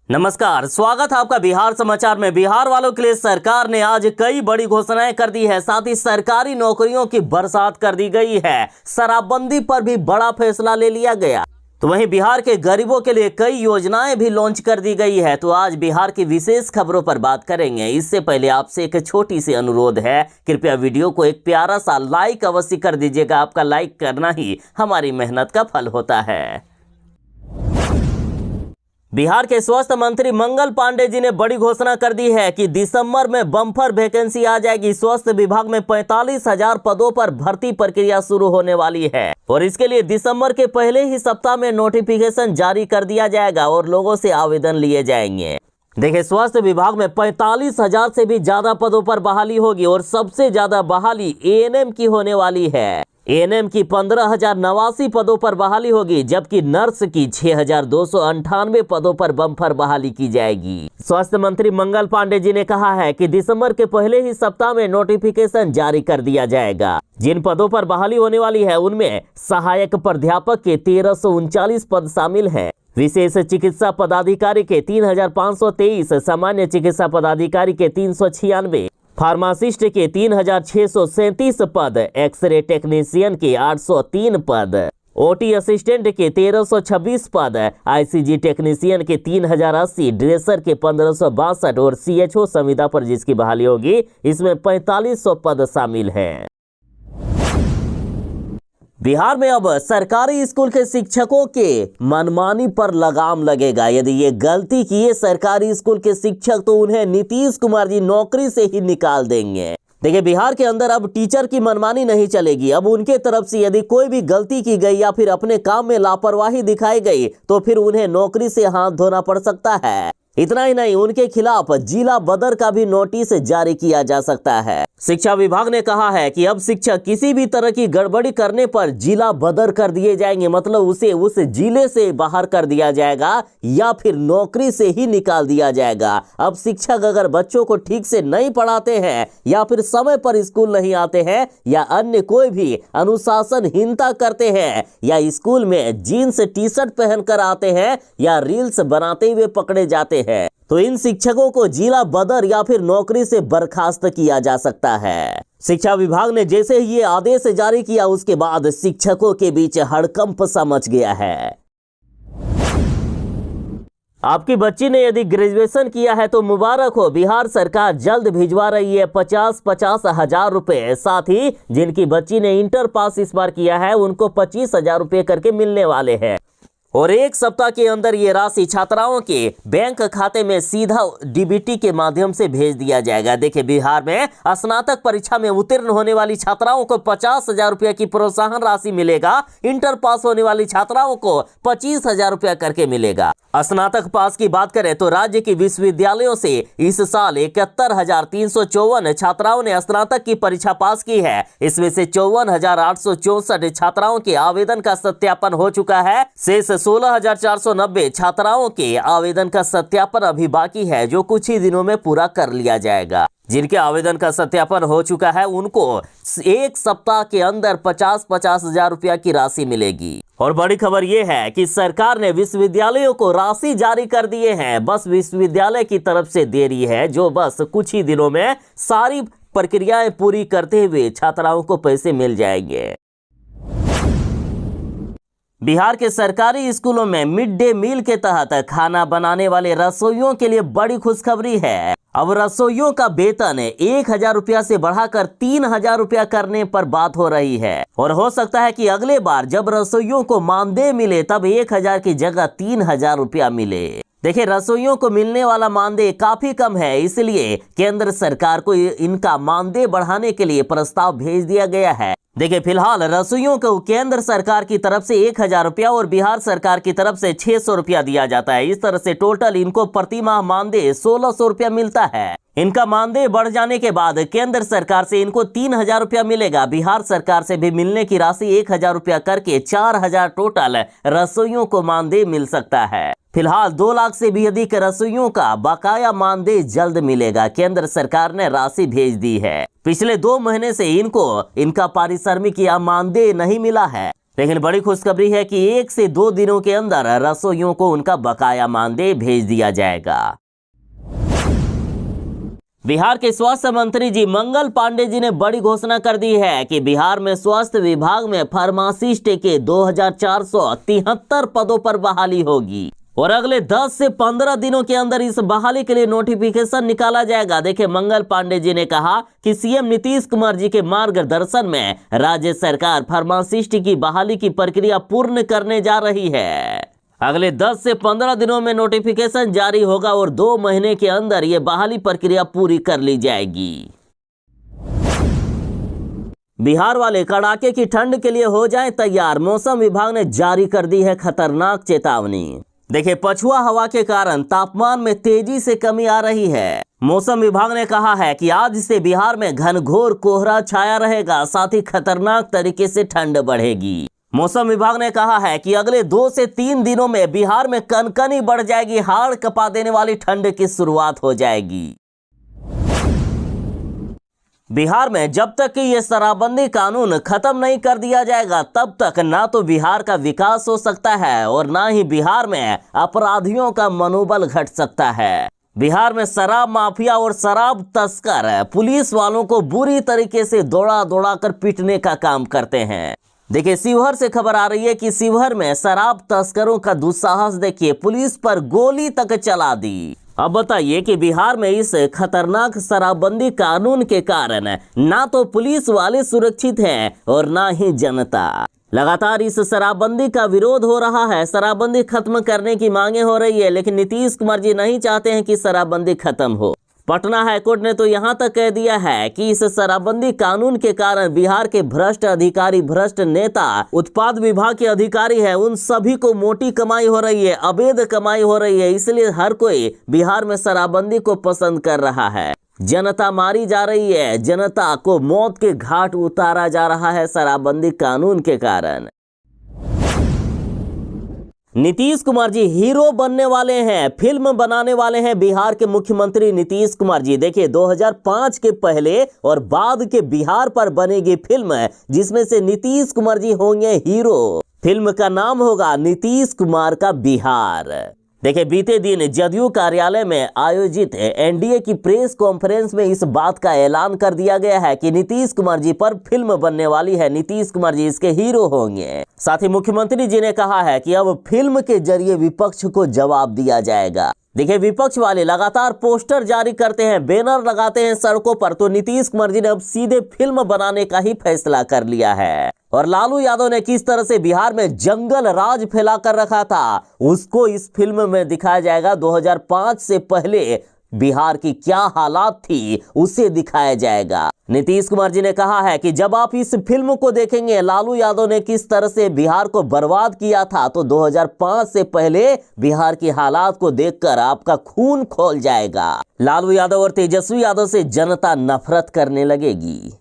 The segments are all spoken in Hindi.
नमस्कार, स्वागत है आपका बिहार समाचार में। बिहार वालों के लिए सरकार ने आज कई बड़ी घोषणाएं कर दी है। साथ ही सरकारी नौकरियों की बरसात कर दी गई है। शराबबंदी पर भी बड़ा फैसला ले लिया गया। तो वहीं बिहार के गरीबों के लिए कई योजनाएं भी लॉन्च कर दी गई है। तो आज बिहार की विशेष खबरों पर बात करेंगे। इससे पहले आपसे एक छोटी सी अनुरोध है, कृपया वीडियो को एक प्यारा सा लाइक अवश्य कर दीजिएगा। आपका लाइक करना ही हमारी मेहनत का फल होता है। बिहार के स्वास्थ्य मंत्री मंगल पांडे जी ने बड़ी घोषणा कर दी है कि दिसंबर में बम्पर वैकेंसी आ जाएगी। स्वास्थ्य विभाग में 45,000 पदों पर भर्ती प्रक्रिया शुरू होने वाली है और इसके लिए दिसंबर के पहले ही सप्ताह में नोटिफिकेशन जारी कर दिया जाएगा और लोगों से आवेदन लिए जाएंगे। देखिए, स्वास्थ्य विभाग में 45,000 से भी ज्यादा पदों पर बहाली होगी और सबसे ज्यादा बहाली एएनएम की होने वाली है। एएनएम की 15,089 पदों पर बहाली होगी, जबकि नर्स की 6,298 पदों पर बम्पर बहाली की जाएगी। स्वास्थ्य मंत्री मंगल पांडे जी ने कहा है कि दिसंबर के पहले ही सप्ताह में नोटिफिकेशन जारी कर दिया जाएगा। जिन पदों पर बहाली होने वाली है उनमें सहायक प्राध्यापक के 1339 पद शामिल हैं, विशेष चिकित्सा पदाधिकारी के 3,523, सामान्य चिकित्सा पदाधिकारी के 396, फार्मासिस्ट के 3,637 पद, एक्सरे टेक्नीशियन के 803 पद, ओटी असिस्टेंट के 1,326 पद, आईसीजी टेक्नीशियन के 3,080, ड्रेसर के 1,562 और सीएचओ संविदा पर जिसकी बहाली होगी इसमें 4,500 पद शामिल हैं। बिहार में अब सरकारी स्कूल के शिक्षकों के मनमानी पर लगाम लगेगा। यदि ये गलती किए सरकारी स्कूल के शिक्षक तो उन्हें नीतीश कुमार जी नौकरी से ही निकाल देंगे। देखिए, बिहार के अंदर अब टीचर की मनमानी नहीं चलेगी। अब उनके तरफ से यदि कोई भी गलती की गई या फिर अपने काम में लापरवाही दिखाई गई तो फिर उन्हें नौकरी से हाथ धोना पड़ सकता है। इतना ही नहीं, उनके खिलाफ जिला बदर का भी नोटिस जारी किया जा सकता है। शिक्षा विभाग ने कहा है कि अब शिक्षक किसी भी तरह की गड़बड़ी करने पर जिला बदर कर दिए जाएंगे, मतलब उसे उस जिले से बाहर कर दिया जाएगा या फिर नौकरी से ही निकाल दिया जाएगा। अब शिक्षक अगर बच्चों को ठीक से नहीं पढ़ाते हैं या फिर समय पर स्कूल नहीं आते हैं या अन्य कोई भी अनुशासनहीनता करते हैं या स्कूल में जीन्स टी शर्ट पहनकर आते हैं या रील्स बनाते हुए पकड़े जाते हैं तो इन शिक्षकों को जिला बदर या फिर नौकरी से बर्खास्त किया जा सकता है। शिक्षा विभाग ने जैसे ही ये आदेश जारी किया उसके बाद शिक्षकों के बीच हड़कंप सा मच गया है। आपकी बच्ची ने यदि ग्रेजुएशन किया है तो मुबारक हो। बिहार सरकार जल्द भिजवा रही है 50-50 हजार रुपए। साथ ही जिनकी बच्ची ने इंटर पास इस बार किया है उनको 25,000 रुपए करके मिलने वाले हैं और एक सप्ताह के अंदर ये राशि छात्राओं के बैंक खाते में सीधा डीबीटी के माध्यम से भेज दिया जाएगा। देखिए, बिहार में स्नातक परीक्षा में उत्तीर्ण होने वाली छात्राओं को 50,000 रुपया की प्रोत्साहन राशि मिलेगा। इंटर पास होने वाली छात्राओं को 25,000 रुपया करके मिलेगा। स्नातक पास की बात करें तो राज्य की विश्वविद्यालयों से इस साल 71,354 छात्राओं ने स्नातक की परीक्षा पास की है। इसमें से 54,864 छात्राओं के आवेदन का सत्यापन हो चुका है। शेष 16,490 छात्राओं के आवेदन का सत्यापन अभी बाकी है, जो कुछ ही दिनों में पूरा कर लिया जाएगा। जिनके आवेदन का सत्यापन हो चुका है उनको एक सप्ताह के अंदर 50-50 हजार रुपया की राशि मिलेगी। और बड़ी खबर यह है कि सरकार ने विश्वविद्यालयों को राशि जारी कर दिए हैं। बस विश्वविद्यालय की तरफ से देरी है, जो बस कुछ ही दिनों में सारी प्रक्रियाएं पूरी करते हुए छात्राओं को पैसे मिल जाएंगे। बिहार के सरकारी स्कूलों में मिड डे मील के तहत खाना बनाने वाले रसोइयों के लिए बड़ी खुशखबरी है। अब रसोइयों का वेतन 1,000 रुपया से बढ़ाकर 3,000 रुपया करने पर बात हो रही है और हो सकता है कि अगले बार जब रसोइयों को मानदेय मिले तब 1,000 की जगह 3,000 रुपया मिले। देखिए, रसोइयों को मिलने वाला मानदेय काफी कम है, इसलिए केंद्र सरकार को इनका मानदेय बढ़ाने के लिए प्रस्ताव भेज दिया गया है। देखिए, फिलहाल रसोइयों को केंद्र सरकार की तरफ से 1,000 रुपया और बिहार सरकार की तरफ से 600 रुपया दिया जाता है। इस तरह से टोटल इनको प्रति माह मानदेय 1,600 रुपया मिलता है। इनका मानदेय बढ़ जाने के बाद केंद्र सरकार से इनको 3,000 रुपया मिलेगा। बिहार सरकार से भी मिलने की राशि 1,000 रुपया करके 4,000 टोटल रसोइयों को मानदेय मिल सकता है। फिलहाल 2 लाख से भी अधिक रसोइयों का बकाया मानदेय जल्द मिलेगा। केंद्र सरकार ने राशि भेज दी है। पिछले 2 महीने से इनको इनका पारिश्रमिक या मानदेय नहीं मिला है। लेकिन बड़ी खुशखबरी है कि 1 से 2 दिनों के अंदर रसोइयों को उनका बकाया मानदेय भेज दिया जाएगा। बिहार के स्वास्थ्य मंत्री जी मंगल पांडे जी ने बड़ी घोषणा कर दी है कि बिहार में स्वास्थ्य विभाग में फार्मासिस्ट के 2473 पदों पर बहाली होगी और अगले 10 से 15 दिनों के अंदर इस बहाली के लिए नोटिफिकेशन निकाला जाएगा। देखिए, मंगल पांडे जी ने कहा कि सीएम नीतीश कुमार जी के मार्गदर्शन में राज्य सरकार फार्मासिस्ट की बहाली की प्रक्रिया पूर्ण करने जा रही है। अगले 10 से 15 दिनों में नोटिफिकेशन जारी होगा और 2 महीने के अंदर ये बहाली प्रक्रिया पूरी कर ली जाएगी। बिहार वाले कड़ाके की ठंड के लिए हो जाएं तैयार, मौसम विभाग ने जारी कर दी है खतरनाक चेतावनी। देखिए, पछुआ हवा के कारण तापमान में तेजी से कमी आ रही है। मौसम विभाग ने कहा है कि आज से बिहार में घनघोर कोहरा छाया रहेगा, साथ ही खतरनाक तरीके से ठंड बढ़ेगी। मौसम विभाग ने कहा है कि अगले 2 से 3 दिनों में बिहार में कनकनी बढ़ जाएगी, हाड़ कपा देने वाली ठंड की शुरुआत हो जाएगी। बिहार में जब तक कि ये शराबबंदी कानून खत्म नहीं कर दिया जाएगा, तब तक ना तो बिहार का विकास हो सकता है और ना ही बिहार में अपराधियों का मनोबल घट सकता है। बिहार में शराब माफिया और शराब तस्कर पुलिस वालों को बुरी तरीके से दौड़ा दौड़ा कर पीटने का काम करते हैं। देखिए, शिवहर से खबर आ रही है कि शिवहर में शराब तस्करों का दुस्साहस देखिए, पुलिस पर गोली तक चला दी। अब बताइए कि बिहार में इस खतरनाक शराबबंदी कानून के कारण ना तो पुलिस वाले सुरक्षित हैं और ना ही जनता। लगातार इस शराबबंदी का विरोध हो रहा है, शराबबंदी खत्म करने की मांगे हो रही है, लेकिन नीतीश कुमार जी नहीं चाहते हैं कि शराबबंदी खत्म हो। पटना हाईकोर्ट ने तो यहां तक कह दिया है कि इस शराबबंदी कानून के कारण बिहार के भ्रष्ट अधिकारी, भ्रष्ट नेता, उत्पाद विभाग के अधिकारी हैं, उन सभी को मोटी कमाई हो रही है, अवैध कमाई हो रही है। इसलिए हर कोई बिहार में शराबबंदी को पसंद कर रहा है। जनता मारी जा रही है, जनता को मौत के घाट उतारा जा रहा है शराबबंदी कानून के कारण। नीतीश कुमार जी हीरो बनने वाले हैं, फिल्म बनाने वाले हैं बिहार के मुख्यमंत्री नीतीश कुमार जी। देखिए, 2005 के पहले और बाद के बिहार पर बनेगी फिल्म, जिसमें से नीतीश कुमार जी होंगे हीरो। फिल्म का नाम होगा नीतीश कुमार का बिहार। देखिए, बीते दिन जदयू कार्यालय में आयोजित एनडीए की प्रेस कॉन्फ्रेंस में इस बात का ऐलान कर दिया गया है कि नीतीश कुमार जी पर फिल्म बनने वाली है, नीतीश कुमार जी इसके हीरो होंगे। साथ ही मुख्यमंत्री जी ने कहा है कि अब फिल्म के जरिए विपक्ष को जवाब दिया जाएगा। देखिए, विपक्ष वाले लगातार पोस्टर जारी करते हैं, बैनर लगाते हैं सड़कों पर, तो नीतीश कुमार जी ने अब सीधे फिल्म बनाने का ही फैसला कर लिया है। और लालू यादव ने किस तरह से बिहार में जंगल राज फैला कर रखा था, उसको इस फिल्म में दिखाया जाएगा। 2005 से पहले बिहार की क्या हालात थी उसे दिखाया जाएगा। नीतीश कुमार जी ने कहा है कि जब आप इस फिल्म को देखेंगे लालू यादव ने किस तरह से बिहार को बर्बाद किया था, तो 2005 से पहले बिहार की हालात को देखकर आपका खून खौल जाएगा। लालू यादव और तेजस्वी यादव से जनता नफरत करने लगेगी।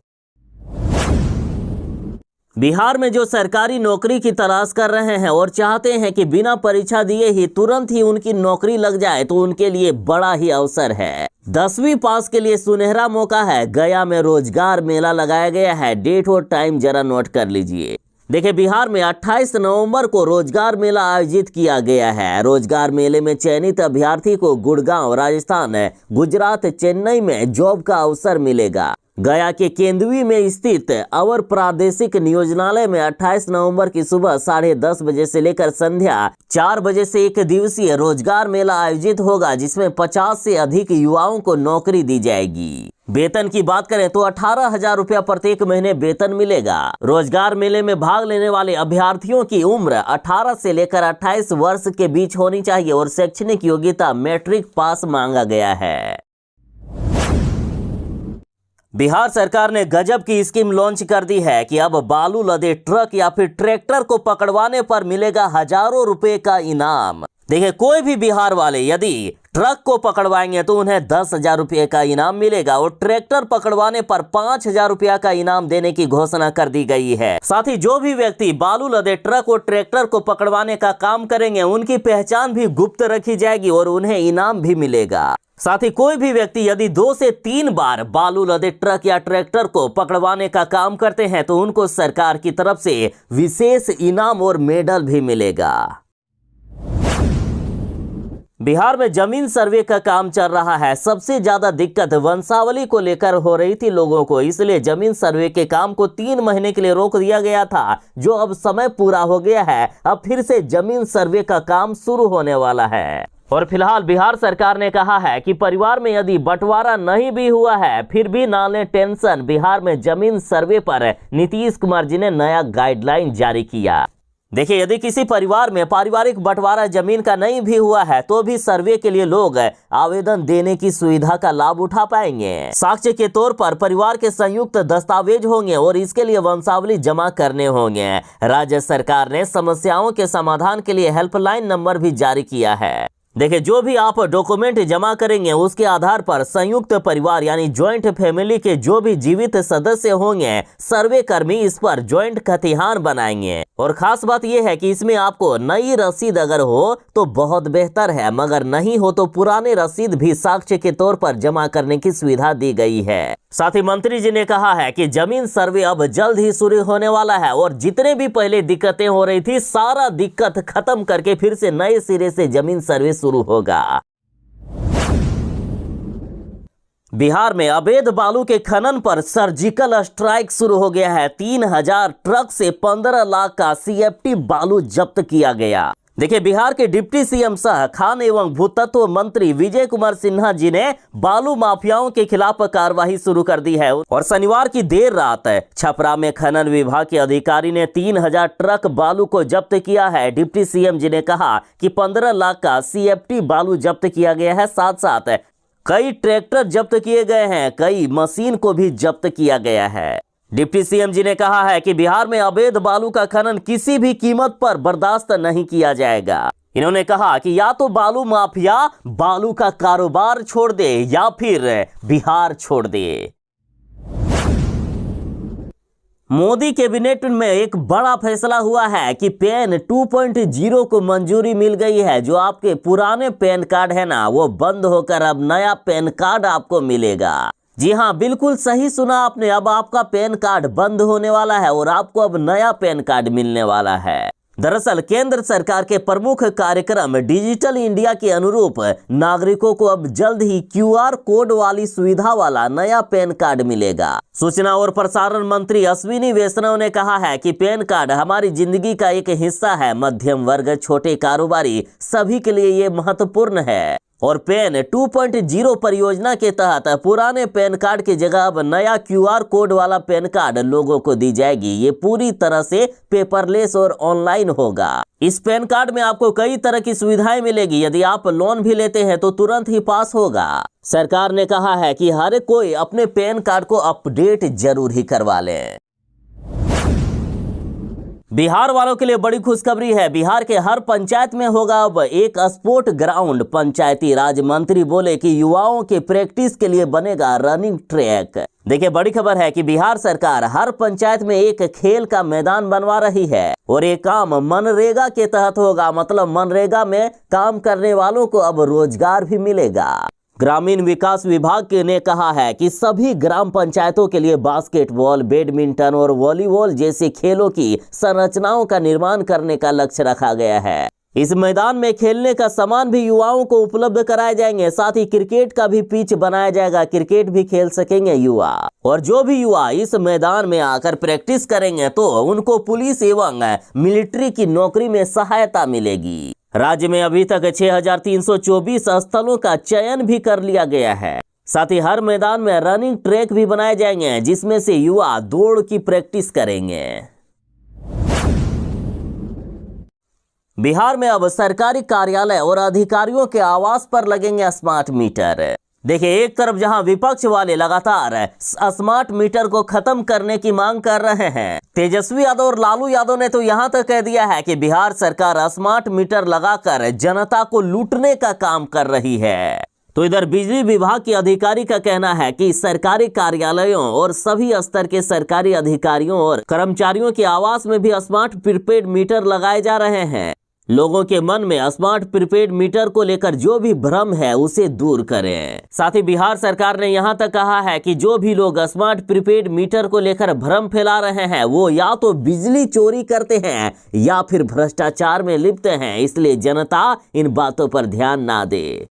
बिहार में जो सरकारी नौकरी की तलाश कर रहे हैं और चाहते हैं कि बिना परीक्षा दिए ही तुरंत ही उनकी नौकरी लग जाए, तो उनके लिए बड़ा ही अवसर है। 10वीं पास के लिए सुनहरा मौका है। गया में रोजगार मेला लगाया गया है। डेट और टाइम जरा नोट कर लीजिए। देखिए, बिहार में 28 नवंबर को रोजगार मेला आयोजित किया गया है। रोजगार मेले में चयनित अभ्यर्थी को गुड़गांव, राजस्थान, गुजरात, चेन्नई में जॉब का अवसर मिलेगा। गया के केंद्वी में स्थित अवर प्रादेशिक नियोजनालय में 28 नवंबर की सुबह 10:30 बजे से लेकर संध्या 4 बजे से 1 दिवसीय रोजगार मेला आयोजित होगा, जिसमें 50 से अधिक युवाओं को नौकरी दी जाएगी। वेतन की बात करें तो 18,000 रुपया प्रत्येक महीने वेतन मिलेगा। रोजगार मेले में भाग लेने वाले अभ्यर्थियों की उम्र 18 से लेकर 28 वर्ष के बीच होनी चाहिए और शैक्षणिक योग्यता मैट्रिक पास मांगा गया है। बिहार सरकार ने गजब की स्कीम लॉन्च कर दी है कि अब बालू लदे ट्रक या फिर ट्रैक्टर को पकड़वाने पर मिलेगा हजारों रुपए का इनाम। देखिए, कोई भी बिहार वाले यदि ट्रक को पकड़वाएंगे तो उन्हें 10,000 रुपये का इनाम मिलेगा और ट्रैक्टर पकड़वाने पर 5,000 रुपया का इनाम देने की घोषणा कर दी गई है। साथ ही जो भी व्यक्ति बालू लदे ट्रक और ट्रैक्टर को पकड़वाने का काम करेंगे, उनकी पहचान भी गुप्त रखी जाएगी और उन्हें इनाम भी मिलेगा। साथ ही कोई भी व्यक्ति यदि 2 से 3 बार बालू लदे ट्रक या ट्रैक्टर को पकड़वाने का काम करते हैं तो उनको सरकार की तरफ से विशेष इनाम और मेडल भी मिलेगा। बिहार में जमीन सर्वे का काम चल रहा है। सबसे ज्यादा दिक्कत वंशावली को लेकर हो रही थी लोगों को, इसलिए जमीन सर्वे के काम को 3 महीने के लिए रोक दिया गया था, जो अब समय पूरा हो गया है। अब फिर से जमीन सर्वे का काम शुरू होने वाला है। और फिलहाल बिहार सरकार ने कहा है कि परिवार में यदि बंटवारा नहीं भी हुआ है फिर भी ना लें टेंशन। बिहार में जमीन सर्वे पर नीतीश कुमार जी ने नया गाइडलाइन जारी किया। देखिए, यदि किसी परिवार में पारिवारिक बंटवारा जमीन का नहीं भी हुआ है तो भी सर्वे के लिए लोग आवेदन देने की सुविधा का लाभ उठा पाएंगे। साक्ष्य के तौर पर परिवार के संयुक्त दस्तावेज होंगे और इसके लिए वंशावली जमा करने होंगे। राज्य सरकार ने समस्याओं के समाधान के लिए हेल्पलाइन नंबर भी जारी किया है। देखिए, जो भी आप डॉक्यूमेंट जमा करेंगे उसके आधार पर संयुक्त परिवार यानी ज्वाइंट फैमिली के जो भी जीवित सदस्य होंगे सर्वे कर्मी इस पर ज्वाइंट खतिहान बनाएंगे। और खास बात यह है कि इसमें आपको नई रसीद अगर हो तो बहुत बेहतर है, मगर नहीं हो तो पुराने रसीद भी साक्ष्य के तौर पर जमा करने की सुविधा दी गई है। साथ ही मंत्री जी ने कहा है कि जमीन सर्वे अब जल्द ही शुरू होने वाला है और जितने भी पहले दिक्कतें हो रही थी सारा दिक्कत खत्म करके फिर से नए सिरे से जमीन सर्वे शुरू होगा। बिहार में अवैध बालू के खनन पर सर्जिकल स्ट्राइक शुरू हो गया है। 3000 ट्रक से 15 लाख का CFT बालू जब्त किया गया। देखिए, बिहार के डिप्टी सीएम सह खान एवं भूतत्व मंत्री विजय कुमार सिन्हा जी ने बालू माफियाओं के खिलाफ कार्रवाई शुरू कर दी है। और शनिवार की देर रात छपरा में खनन विभाग के अधिकारी ने 3000 ट्रक बालू को जब्त किया है। डिप्टी सीएम जी ने कहा कि 15 लाख का CFT बालू जब्त किया गया है। साथ साथ कई ट्रैक्टर जब्त किए गए हैं, कई मशीन को भी जब्त किया गया है। डिप्टी सीएम जी ने कहा है कि बिहार में अवैध बालू का खनन किसी भी कीमत पर बर्दाश्त नहीं किया जाएगा। इन्होंने कहा कि या तो बालू माफिया बालू का कारोबार छोड़ दे या फिर बिहार छोड़ दे। मोदी कैबिनेट में एक बड़ा फैसला हुआ है कि पैन 2.0 को मंजूरी मिल गई है। जो आपके पुराने पैन कार्ड है ना, वो बंद होकर अब नया पैन कार्ड आपको मिलेगा। जी हाँ, बिल्कुल सही सुना आपने। अब आपका पैन कार्ड बंद होने वाला है और आपको अब नया पैन कार्ड मिलने वाला है। दरअसल केंद्र सरकार के प्रमुख कार्यक्रम डिजिटल इंडिया के अनुरूप नागरिकों को अब जल्द ही QR कोड वाली सुविधा वाला नया पैन कार्ड मिलेगा। सूचना और प्रसारण मंत्री अश्विनी वैष्णव ने कहा है कि पैन कार्ड हमारी जिंदगी का एक हिस्सा है। मध्यम वर्ग, छोटे कारोबारी सभी के लिए ये महत्वपूर्ण है। और पैन 2.0 परियोजना के तहत पुराने पैन कार्ड की जगह अब नया QR कोड वाला पैन कार्ड लोगों को दी जाएगी। ये पूरी तरह से पेपरलेस और ऑनलाइन होगा। इस पैन कार्ड में आपको कई तरह की सुविधाएं मिलेगी। यदि आप लोन भी लेते हैं तो तुरंत ही पास होगा। सरकार ने कहा है कि हर कोई अपने पैन कार्ड को अपडेट जरूर ही करवा ले। बिहार वालों के लिए बड़ी खुशखबरी है। बिहार के हर पंचायत में होगा अब एक स्पोर्ट ग्राउंड। पंचायती राज मंत्री बोले कि युवाओं के प्रैक्टिस के लिए बनेगा रनिंग ट्रैक। देखिए, बड़ी खबर है कि बिहार सरकार हर पंचायत में एक खेल का मैदान बनवा रही है और ये काम मनरेगा के तहत होगा। मतलब मनरेगा में काम करने वालों को अब रोजगार भी मिलेगा। ग्रामीण विकास विभाग ने कहा है कि सभी ग्राम पंचायतों के लिए बास्केटबॉल, बैडमिंटन और वॉलीबॉल जैसे खेलों की संरचनाओं का निर्माण करने का लक्ष्य रखा गया है। इस मैदान में खेलने का सामान भी युवाओं को उपलब्ध कराए जाएंगे। साथ ही क्रिकेट का भी पिच बनाया जाएगा, क्रिकेट भी खेल सकेंगे युवा। और जो भी युवा इस मैदान में आकर प्रैक्टिस करेंगे तो उनको पुलिस एवं मिलिट्री की नौकरी में सहायता मिलेगी। राज्य में अभी तक 6324 स्थलों का चयन भी कर लिया गया है। साथ ही हर मैदान में रनिंग ट्रैक भी बनाए जाएंगे जिसमें से युवा दौड़ की प्रैक्टिस करेंगे। बिहार में अब सरकारी कार्यालय और अधिकारियों के आवास पर लगेंगे स्मार्ट मीटर। देखिए, एक तरफ जहां विपक्ष वाले लगातार स्मार्ट मीटर को खत्म करने की मांग कर रहे हैं, तेजस्वी यादव और लालू यादव ने तो यहां तक कह दिया है कि बिहार सरकार स्मार्ट मीटर लगाकर जनता को लूटने का काम कर रही है। तो इधर बिजली विभाग के अधिकारी का कहना है कि सरकारी कार्यालयों और सभी स्तर के सरकारी अधिकारियों और कर्मचारियों के आवास में भी स्मार्ट प्रीपेड मीटर लगाए जा रहे हैं। लोगों के मन में स्मार्ट प्रीपेड मीटर को लेकर जो भी भ्रम है उसे दूर करें। साथ ही बिहार सरकार ने यहां तक कहा है कि जो भी लोग स्मार्ट प्रीपेड मीटर को लेकर भ्रम फैला रहे हैं वो या तो बिजली चोरी करते हैं या फिर भ्रष्टाचार में लिप्त हैं, इसलिए जनता इन बातों पर ध्यान ना दे।